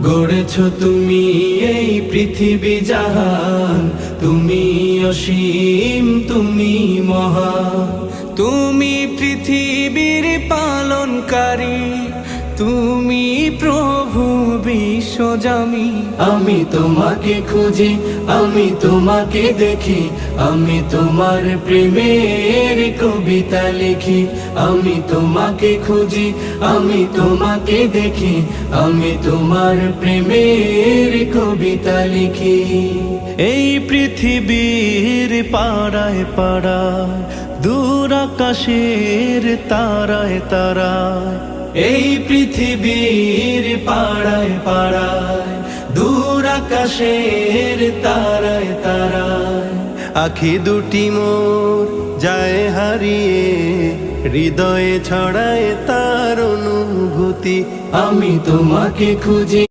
গড়েছ তুমি এই পৃথিবী জাহান, তুমি অসীম, তুমি মহান। তুমি পৃথিবীর পালনকারী, তুমি প্রভু বিশ্বজামি। আমি তোমাকে খুঁজি, আমি তোমাকে দেখি, আমি তোমার প্রেমের কবিতা লিখি। আমি তোমাকে খুঁজি, আমি তোমাকে দেখি, আমি তোমার প্রেমের কবিতা লিখি। এই পৃথিবীর পাড়ায় পাড়ায়, দূর আকাশের তারায় তারায়, এই পৃথিবীর পাড়ায় পাড়ায়, দূর আকাশের তারায় তারায়, আখি দুটি মোর যায় হারিয়ে, হৃদয়ে ছড়ায় তার অনুভূতি। আমি তোমাকে খুঁজি।